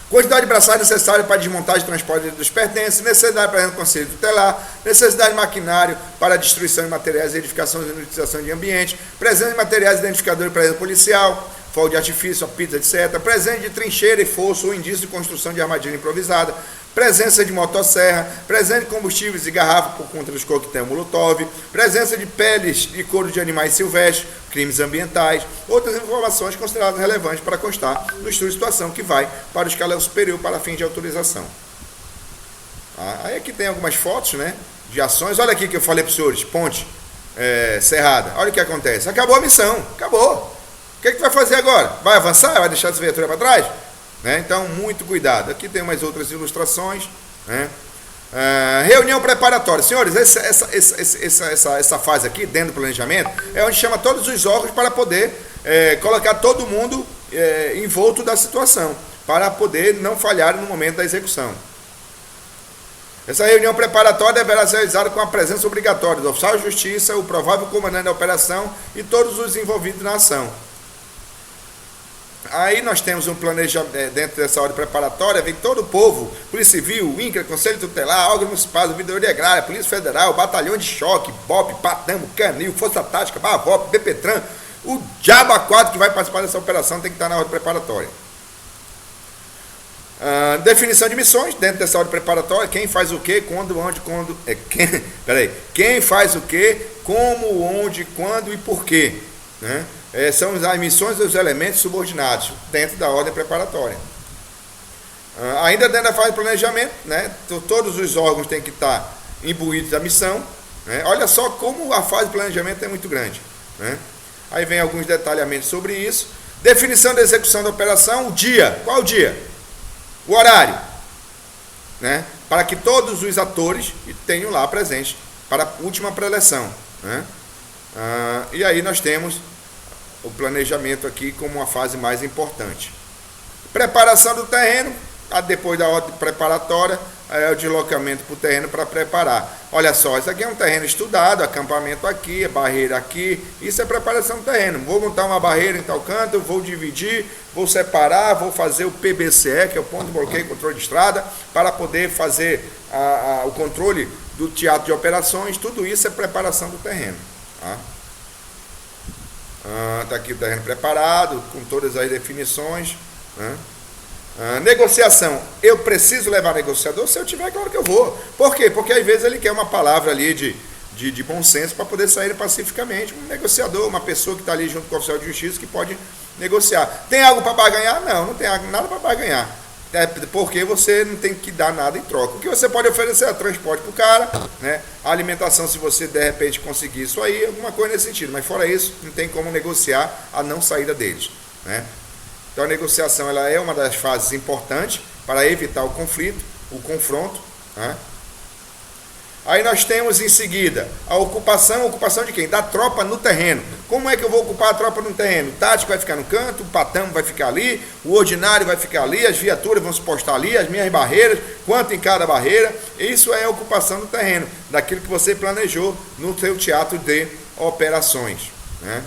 Quantidade de braçais necessária para desmontagem e transporte dos pertences, necessidade para o conselho tutelar, necessidade de maquinário para a destruição de materiais, edificações e inutilização de ambiente, presença de materiais identificadores para a policial, fogo de artifício, apito, etc. Presença de trincheira e fosso ou indício de construção de armadilha improvisada, presença de motosserra, presença de combustíveis e garrafa por conta dos coquetel Molotov, presença de peles de couro de animais silvestres, crimes ambientais, outras informações consideradas relevantes para constar no estudo de situação que vai para o escalão superior para fim de autorização. Aí aqui tem algumas fotos, né, de ações. Olha aqui que eu falei para os senhores, ponte cerrada. Olha o que acontece. Acabou a missão, acabou. O que é que tu vai fazer agora? Vai avançar? Vai deixar essa viatura para trás? Né? Então, muito cuidado. Aqui tem umas outras ilustrações. Né? Reunião preparatória. Senhores, essa fase aqui, dentro do planejamento, é onde chama todos os órgãos para poder colocar todo mundo envolto da situação, para poder não falhar no momento da execução. Essa reunião preparatória deverá ser realizada com a presença obrigatória do oficial de justiça, o provável comandante da operação e todos os envolvidos na ação. Aí nós temos um planejamento, dentro dessa ordem preparatória, vem todo o povo, Polícia Civil, INCRA, Conselho Tutelar, órgãos municipais, Ouvidoria Agrária, Polícia Federal, Batalhão de Choque, BOP, Patamo, Canil, Força Tática, BAVOP, BPTran, o diabo A4 que vai participar dessa operação tem que estar na ordem preparatória. Definição de missões, dentro dessa ordem preparatória, quem faz o que, quando, onde, quando, quem faz o que, como, onde, quando e por quê, né? São as missões dos elementos subordinados, dentro da ordem preparatória. Ainda dentro da fase de planejamento, né? Todos os órgãos têm que estar imbuídos da missão, né? Olha só como a fase de planejamento é muito grande, né? Aí vem alguns detalhamentos sobre isso. Definição da execução da operação, o dia, qual o dia? O horário, né? Para que todos os atores tenham lá presente para a última preleção, né? E aí nós temos o planejamento aqui como uma fase mais importante. Preparação do terreno, depois da ordem preparatória, é o deslocamento para o terreno para preparar. Olha só, isso aqui é um terreno estudado, acampamento aqui, barreira aqui, isso é preparação do terreno. Vou montar uma barreira em tal canto, vou dividir, vou separar, vou fazer o PBCE, que é o ponto de bloqueio e controle de estrada, para poder fazer o controle do teatro de operações. Tudo isso é preparação do terreno, tá? Está aqui o terreno preparado, com todas as definições, né? Negociação, eu preciso levar negociador? Se eu tiver, claro que eu vou. Por quê? Porque às vezes ele quer uma palavra ali de bom senso para poder sair pacificamente. Um negociador, uma pessoa que está ali junto com o oficial de justiça que pode negociar. Tem algo para barganhar? Não, não tem nada para barganhar. Porque você não tem que dar nada em troca. O que você pode oferecer é transporte para o cara, né? A alimentação, se você de repente conseguir isso aí, alguma coisa nesse sentido. Mas fora isso, não tem como negociar a não saída deles, né? Então a negociação ela é uma das fases importantes para evitar o conflito, o confronto, né? Aí nós temos em seguida a ocupação de quem? Da tropa no terreno. Como é que eu vou ocupar a tropa no terreno? O tático vai ficar no canto, o patamo vai ficar ali, o ordinário vai ficar ali, as viaturas vão se postar ali, as minhas barreiras, quanto em cada barreira. Isso é a ocupação do terreno, daquilo que você planejou no seu teatro de operações, né?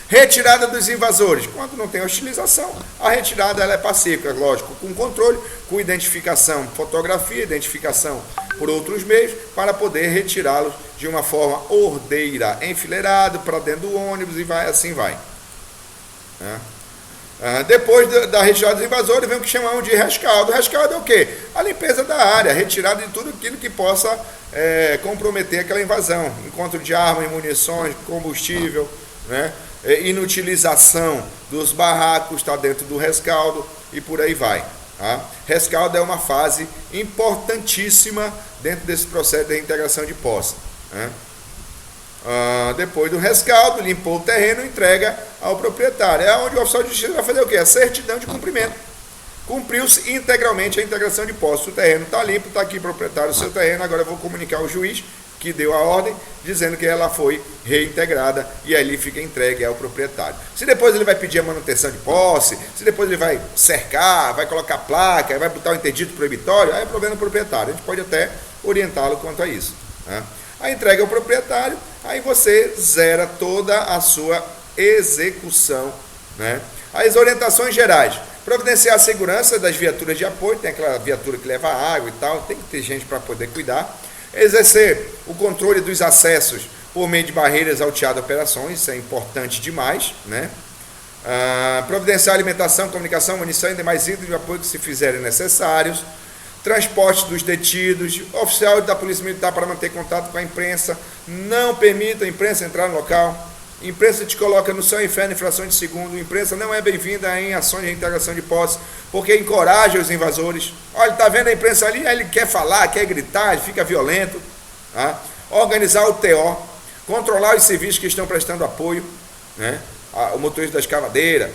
Retirada dos invasores. Quando não tem hostilização, a retirada ela é pacífica, lógico, com controle, com identificação, fotografia, identificação por outros meios, para poder retirá-los de uma forma ordeira, enfileirado para dentro do ônibus e vai assim vai, né? Depois da retirada dos invasores, vem o que chamamos de rescaldo. Rescaldo é o quê? A limpeza da área, retirada de tudo aquilo que possa comprometer aquela invasão. Encontro de armas, munições, combustível, né? Inutilização dos barracos, está dentro do rescaldo e por aí vai, tá? Rescaldo é uma fase importantíssima dentro desse processo de reintegração de posse, né? Depois do rescaldo, limpou o terreno, entrega ao proprietário. É onde o oficial de justiça vai fazer o quê? A certidão de cumprimento. Cumpriu-se integralmente a integração de posse. O terreno está limpo, está aqui proprietário do seu terreno, agora eu vou comunicar ao juiz que deu a ordem, dizendo que ela foi reintegrada e ali fica entregue ao proprietário. Se depois ele vai pedir a manutenção de posse, se depois ele vai cercar, vai colocar placa, vai botar o interdito proibitório, aí é problema do proprietário. A gente pode até orientá-lo quanto a isso, né? A entrega ao proprietário, aí você zera toda a sua execução, né? As orientações gerais: providenciar a segurança das viaturas de apoio, tem aquela viatura que leva água e tal, tem que ter gente para poder cuidar. Exercer o controle dos acessos por meio de barreiras ao teatro de operações, isso é importante demais, né? Providenciar alimentação, comunicação, munição e demais itens de apoio que se fizerem necessários. Transporte dos detidos. Oficial da Polícia Militar para manter contato com a imprensa. Não permita a imprensa entrar no local. Imprensa te coloca no seu inferno em fração de segundo. Imprensa não é bem-vinda em ações de reintegração de posse, porque encoraja os invasores. Olha, está vendo a imprensa ali? Aí ele quer falar, quer gritar, ele fica violento, tá? Organizar o TO, controlar os civis que estão prestando apoio, né? O motorista da escavadeira,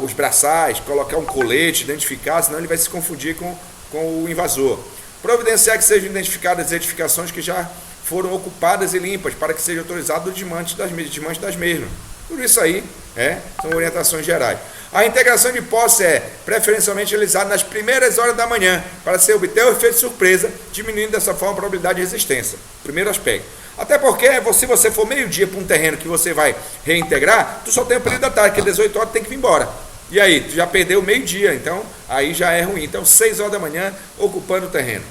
os braçais, colocar um colete, identificar, senão ele vai se confundir com o invasor. Providenciar que sejam identificadas as edificações que já foram ocupadas e limpas, para que seja autorizado o desmanche das mesmas. Tudo isso aí são orientações gerais. A integração de posse é preferencialmente realizada nas primeiras horas da manhã, para se obter o efeito de surpresa, diminuindo dessa forma a probabilidade de resistência. Primeiro aspecto. Até porque, se você for meio-dia para um terreno que você vai reintegrar, tu só tem o período da tarde, que é 18 horas, tem que vir embora. E aí, tu já perdeu meio-dia, então aí já é ruim. Então, 6 horas da manhã, ocupando o terreno.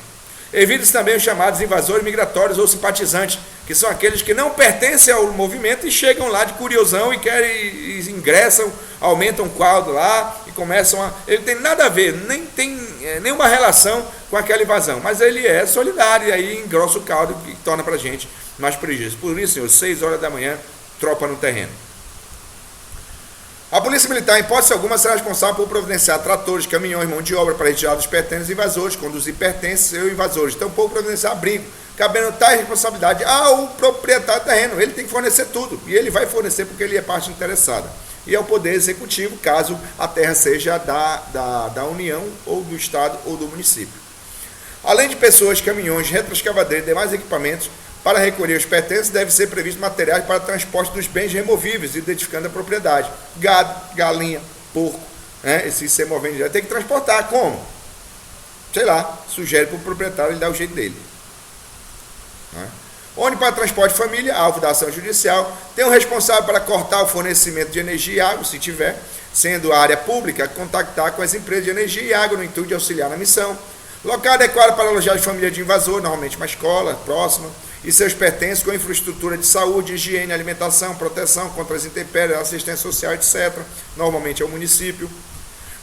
Evite-se também os chamados invasores migratórios ou simpatizantes, que são aqueles que não pertencem ao movimento e chegam lá de curiosão e querem, e ingressam, aumentam o quadro lá e começam a... Ele tem nada a ver, nem tem nenhuma relação com aquela invasão, mas ele é solidário e aí engrossa o caldo e torna para a gente mais prejuízo. Por isso, senhor, 6 horas da manhã, tropa no terreno. A Polícia Militar, em hipótese alguma, será responsável por providenciar tratores, caminhões, mão de obra para retirar dos pertences e invasores, conduzir pertences e invasores, tampouco providenciar abrigo, cabendo tal responsabilidade ao proprietário do terreno. Ele tem que fornecer tudo, e ele vai fornecer porque ele é parte interessada. E ao Poder Executivo, caso a terra seja da União, ou do Estado, ou do município. Além de pessoas, caminhões, retroescavadeiras e demais equipamentos, para recolher os pertences, deve ser previsto materiais para transporte dos bens removíveis, identificando a propriedade. Gado, galinha, porco, né? Esse semovente já tem que transportar. Como? Sei lá, sugere para o proprietário, ele dá o jeito dele. Né? Onde para transporte de família, alvo da ação judicial, tem um responsável para cortar o fornecimento de energia e água, se tiver, sendo a área pública, contactar com as empresas de energia e água no intuito de auxiliar na missão. Local adequado para alojar de família de invasor, normalmente uma escola próxima, e seus pertences com infraestrutura de saúde, higiene, alimentação, proteção contra as intempéries, assistência social, etc. Normalmente é o município.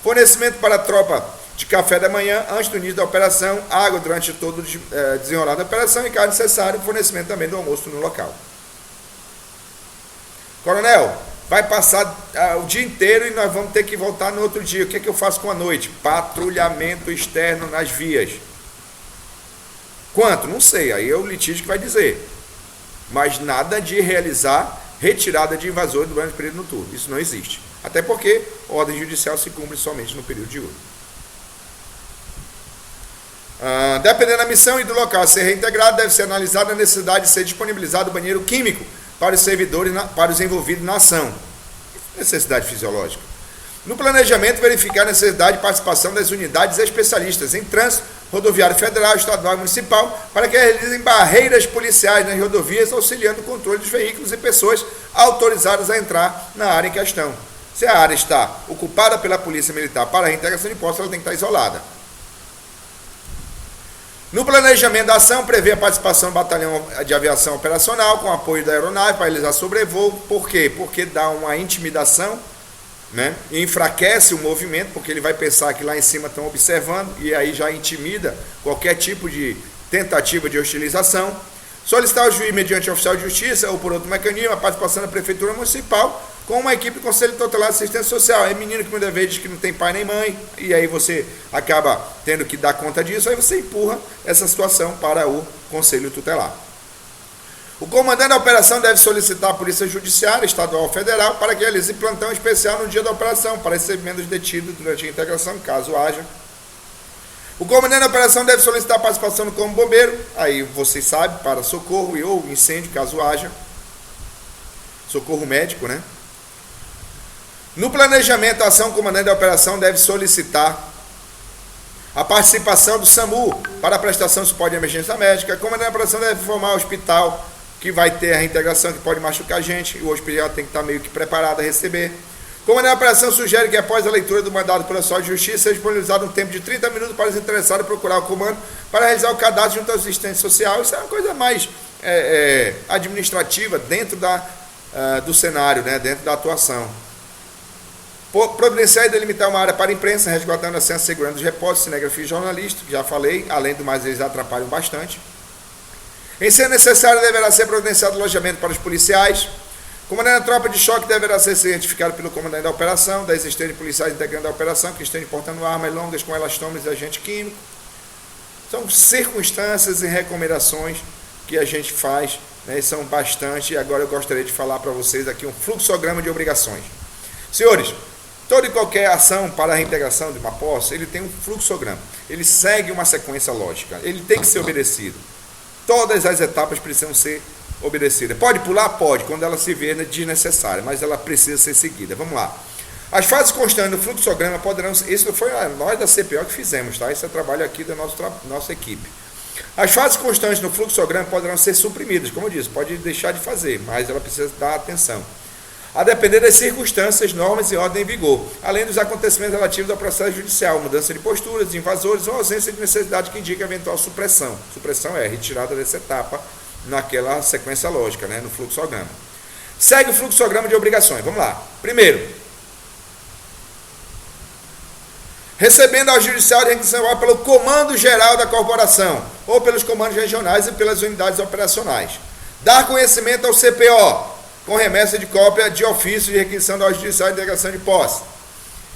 Fornecimento para a tropa de café da manhã antes do início da operação, água durante todo o desenrolar da operação e, caso necessário, fornecimento também do almoço no local. Coronel, vai passar o dia inteiro e nós vamos ter que voltar no outro dia. O que é que eu faço com a noite? Patrulhamento externo nas vias. Quanto? Não sei, aí é o litígio que vai dizer. Mas nada de realizar retirada de invasores durante o período noturno. Isso não existe. Até porque a ordem judicial se cumpre somente no período diurno. Dependendo da missão e do local a ser reintegrado, deve ser analisada a necessidade de ser disponibilizado o banheiro químico para os servidores, para os envolvidos na ação. Necessidade fisiológica. No planejamento, verificar a necessidade de participação das unidades especialistas em trânsito, rodoviário federal, estadual e municipal, para que realizem barreiras policiais nas rodovias, auxiliando o controle dos veículos e pessoas autorizadas a entrar na área em questão. Se a área está ocupada pela Polícia Militar para a reintegração de postos, ela tem que estar isolada. No planejamento da ação, prevê a participação do batalhão de aviação operacional, com apoio da aeronave para realizar sobrevoo. Por quê? Porque dá uma intimidação, né? E enfraquece o movimento, porque ele vai pensar que lá em cima estão observando, e aí já intimida qualquer tipo de tentativa de hostilização. Solicitar ao juiz, mediante oficial de justiça ou por outro mecanismo, a participação da Prefeitura Municipal com uma equipe do Conselho Tutelar de Assistência Social. É menino que muitas vezes diz que não tem pai nem mãe, e aí você acaba tendo que dar conta disso, aí você empurra essa situação para o Conselho Tutelar. O comandante da operação deve solicitar à Polícia Judiciária, estadual ou federal, para que realize plantão especial no dia da operação, para recebimento dos detidos durante a integração, caso haja. O comandante da operação deve solicitar a participação do Corpo Bombeiro, aí vocês sabem, para socorro e ou incêndio, caso haja. Socorro médico, né? No planejamento da ação, o comandante da operação deve solicitar a participação do SAMU para a prestação de suporte de emergência médica. O comandante da operação deve informar o hospital que vai ter a reintegração, que pode machucar a gente, e o hospital tem que estar meio que preparado a receber. O comandante da operação sugere que, após a leitura do mandado pela Oficial de Justiça, seja disponibilizado um tempo de 30 minutos para os interessados procurar o comando para realizar o cadastro junto ao assistente social. Isso é uma coisa mais administrativa dentro do cenário, né, dentro da atuação. Providenciar e delimitar uma área para a imprensa, resguardando assim a segurança dos repórteres, cinegrafia e jornalistas, que já falei, além do mais eles atrapalham bastante. Em ser necessário, deverá ser providenciado alojamento para os policiais. O comandante da tropa de choque deverá ser cientificado pelo comandante da operação, da existência de policiais integrantes da operação, que estejam portando armas longas com elastômeros e agente químico. São circunstâncias e recomendações que a gente faz, né, e são bastante, e agora eu gostaria de falar para vocês aqui um fluxograma de obrigações. Senhores, toda e qualquer ação para a reintegração de uma posse, ele tem um fluxograma, ele segue uma sequência lógica, ele tem que ser obedecido. Todas as etapas precisam ser obedecidas. Pode pular? Pode, quando ela se vê desnecessária, mas ela precisa ser seguida. Vamos lá. As fases constantes do fluxograma poderão... Isso foi nós da CPO que fizemos, tá? Esse é o trabalho aqui da nossa equipe. As fases constantes do fluxograma poderão ser suprimidas, como eu disse, pode deixar de fazer, mas ela precisa dar atenção. a depender das circunstâncias, normas e ordem em vigor, além dos acontecimentos relativos ao processo judicial, mudança de posturas, invasores ou ausência de necessidade que indica eventual supressão. Supressão é retirada dessa etapa naquela sequência lógica, né, no fluxograma. Segue o fluxograma de obrigações. Vamos lá. Primeiro, recebendo ao judicial de requisição pelo comando geral da corporação, ou pelos comandos regionais e pelas unidades operacionais. Dar conhecimento ao CPO, com remessa de cópia de ofício de requisição da ordem judicial de integração de posse.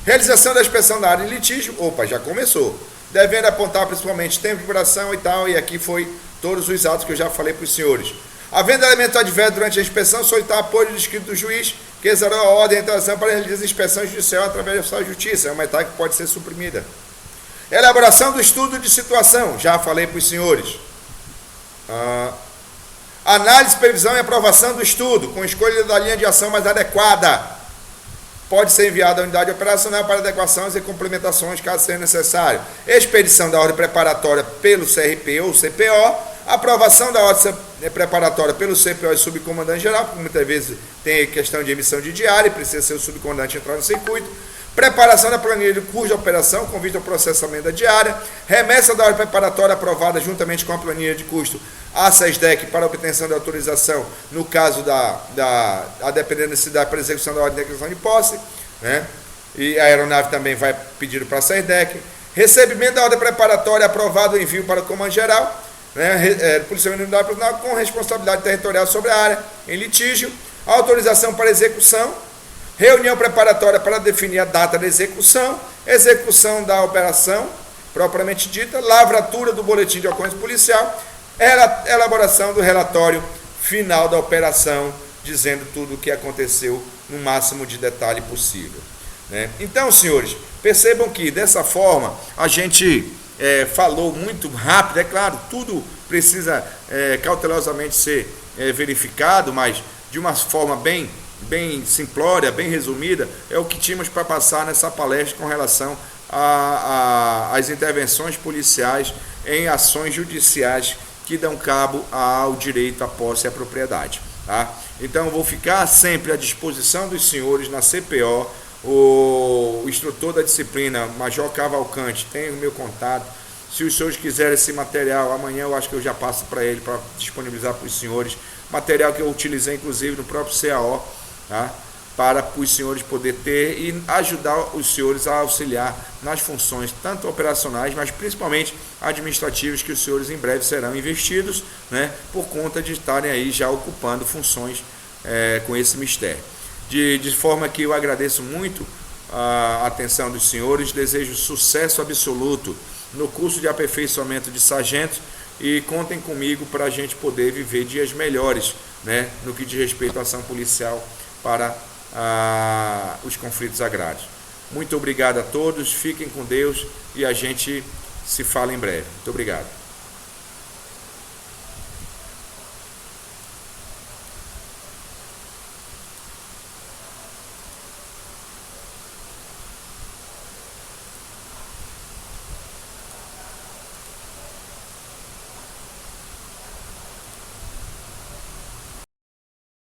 Realização da inspeção da área de litígio, já começou. Devendo apontar principalmente tempo de duração e tal, e aqui foi todos os atos que eu já falei para os senhores. Havendo elemento adverso durante a inspeção, solicitar apoio do escrito do juiz, que exarou a ordem de interação para realizar a inspeção judicial através da sua justiça. É uma etapa que pode ser suprimida. Elaboração do estudo de situação, já falei para os senhores. Análise, previsão e aprovação do estudo, com escolha da linha de ação mais adequada. Pode ser enviada à unidade operacional para adequações e complementações, caso seja necessário. Expedição da ordem preparatória pelo CRP ou CPO. Aprovação da ordem preparatória pelo CPO e subcomandante geral, porque muitas vezes tem questão de emissão de diária, precisa ser o subcomandante entrar no circuito. Preparação da planilha de curso de operação, com vista ao processamento da diária. Remessa da ordem preparatória aprovada juntamente com a planilha de custo à SESDEC para obtenção da autorização, no caso a depender da necessidade para execução da ordem de declaração de posse, né? E a aeronave também vai pedir para a SESDEC. Recebimento da ordem preparatória aprovada, envio para o comando geral, né? Policiamento da unidade operacional com responsabilidade territorial sobre a área em litígio. Autorização para execução. Reunião preparatória para definir a data da execução. Execução da operação propriamente dita. Lavratura do boletim de ocorrência policial. Elaboração do relatório final da operação, dizendo tudo o que aconteceu no máximo de detalhe possível, né? Então, senhores, percebam que dessa forma a gente falou muito rápido. É claro, tudo precisa cautelosamente ser verificado, mas de uma forma bem simplória, bem resumida, é o que tínhamos para passar nessa palestra com relação às intervenções policiais em ações judiciais que dão cabo ao direito à posse e à propriedade, tá? Então, eu vou ficar sempre à disposição dos senhores na CPO. O instrutor da disciplina, Major Cavalcante, tem o meu contato. Se os senhores quiserem esse material, amanhã eu acho que eu já passo para ele, para disponibilizar para os senhores. Material que eu utilizei, inclusive, no próprio CAO, tá? Para os senhores poderem ter e ajudar os senhores a auxiliar nas funções, tanto operacionais, mas principalmente administrativas, que os senhores em breve serão investidos, né? Por conta de estarem aí já ocupando funções com esse mistério. De forma que eu agradeço muito a atenção dos senhores, desejo sucesso absoluto no curso de aperfeiçoamento de sargentos e contem comigo para a gente poder viver dias melhores, né, no que diz respeito à ação policial para os conflitos agrários. Muito obrigado a todos, fiquem com Deus e a gente se fala em breve. Muito obrigado.